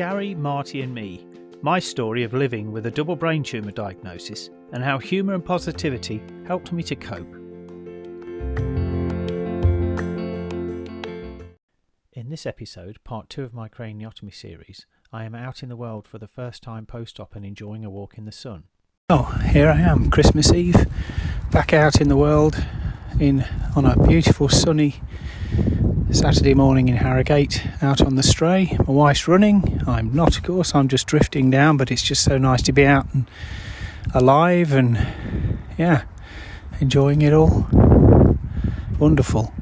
Gary, Marty and me, my story of living with a double brain tumour diagnosis and how humour and positivity helped me to cope. In this episode, part 2 of my craniotomy series, I am out in the world for the first time post-op and enjoying a walk in the sun. Oh, here I am, Christmas Eve, back out in the world on a beautiful sunny Saturday morning in Harrogate, out on the stray. My wife's running, I'm not, of course, I'm just drifting down, but it's just so nice to be out and alive and, yeah, enjoying it all. Wonderful.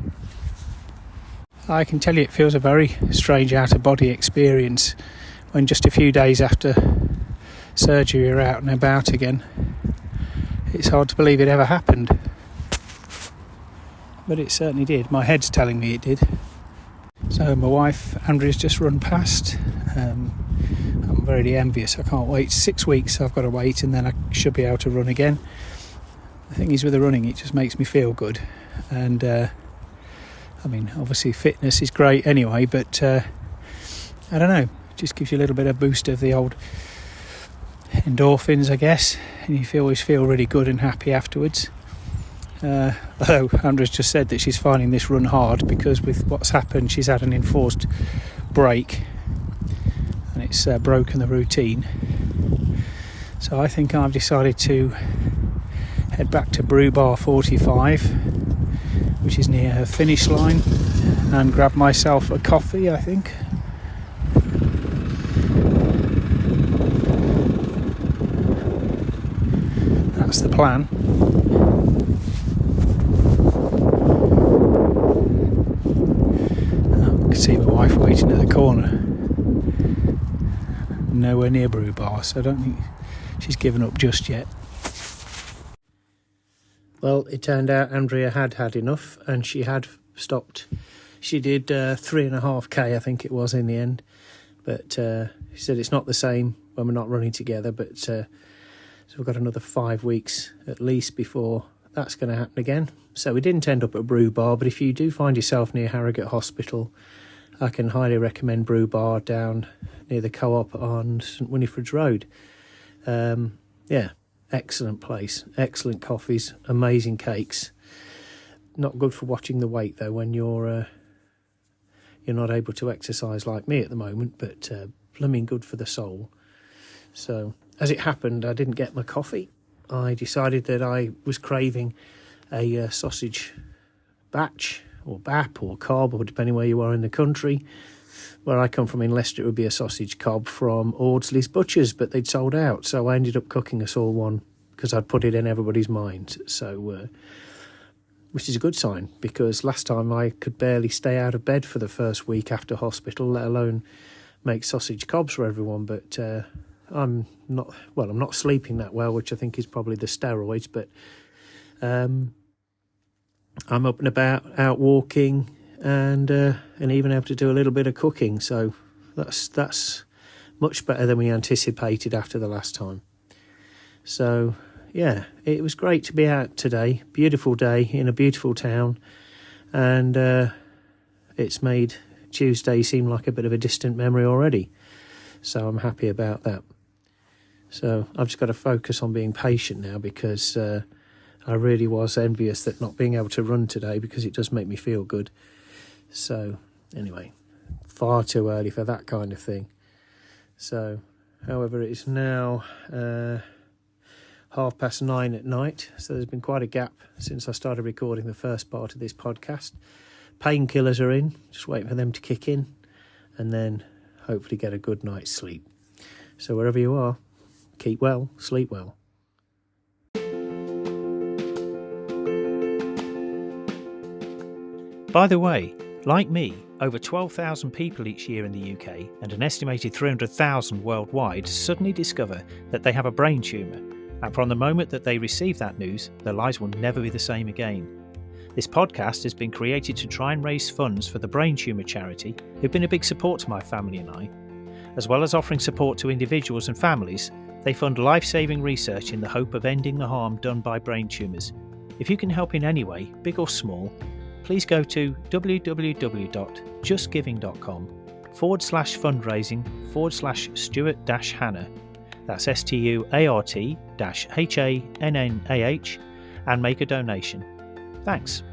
I can tell you it feels a very strange out-of-body experience when just a few days after surgery you're out and about again. It's hard to believe it ever happened. But it certainly did. My head's telling me it did. So my wife, Andrea's just run past. I'm very envious. I can't wait. 6 weeks I've got to wait and then I should be able to run again. The thing is with the running, it just makes me feel good. And obviously fitness is great anyway, but I don't know. It just gives you a little bit of boost of the old endorphins, I guess. And you always feel really good and happy afterwards. Although Andrea's just said that she's finding this run hard because with what's happened she's had an enforced break and it's broken the routine. So I think I've decided to head back to Brew Bar 45, which is near her finish line, and grab myself a coffee, I think. That's the plan. I can see my wife waiting at the corner. Nowhere near Brew Bar, so I don't think she's given up just yet. Well, it turned out Andrea had enough and she had stopped. She did 3.5k, I think it was in the end. But she said it's not the same when we're not running together, but so we've got another 5 weeks at least before that's going to happen again. So we didn't end up at Brew Bar, but if you do find yourself near Harrogate Hospital, I can highly recommend Brew Bar down near the Co-op on St Winifred's Road. Excellent place, excellent coffees, amazing cakes. Not good for watching the weight though when you're not able to exercise like me at the moment, but blooming good for the soul. So as it happened, I didn't get my coffee. I decided that I was craving a sausage batch or bap or cob, or depending where you are in the country. Where I come from in Leicester, it would be a sausage cob from Audsley's Butchers, but they'd sold out. So I ended up cooking us all one because I'd put it in everybody's mind. So, which is a good sign, because last time I could barely stay out of bed for the first week after hospital, let alone make sausage cobs for everyone. But I'm not sleeping that well, which I think is probably the steroids, but I'm up and about, out walking, and even able to do a little bit of cooking. So that's much better than we anticipated after the last time. So yeah, it was great to be out today. Beautiful day in a beautiful town, and it's made Tuesday seem like a bit of a distant memory already. So I'm happy about that. So I've just got to focus on being patient now, because I really was envious that not being able to run today, because it does make me feel good. So anyway, far too early for that kind of thing. So, however, it's now 9:30 at night. So there's been quite a gap since I started recording the first part of this podcast. Painkillers are in, just waiting for them to kick in, and then hopefully get a good night's sleep. So wherever you are, keep well, sleep well. By the way, like me, over 12,000 people each year in the UK and an estimated 300,000 worldwide suddenly discover that they have a brain tumour, and from the moment that they receive that news, their lives will never be the same again. This podcast has been created to try and raise funds for the Brain Tumour charity, who've been a big support to my family and I. As well as offering support to individuals and families, they fund life-saving research in the hope of ending the harm done by brain tumours. If you can help in any way, big or small, please go to www.justgiving.com facebook.com/fundraising/Stuart-Hannah. That's STUART-HANNAH, and make a donation. Thanks.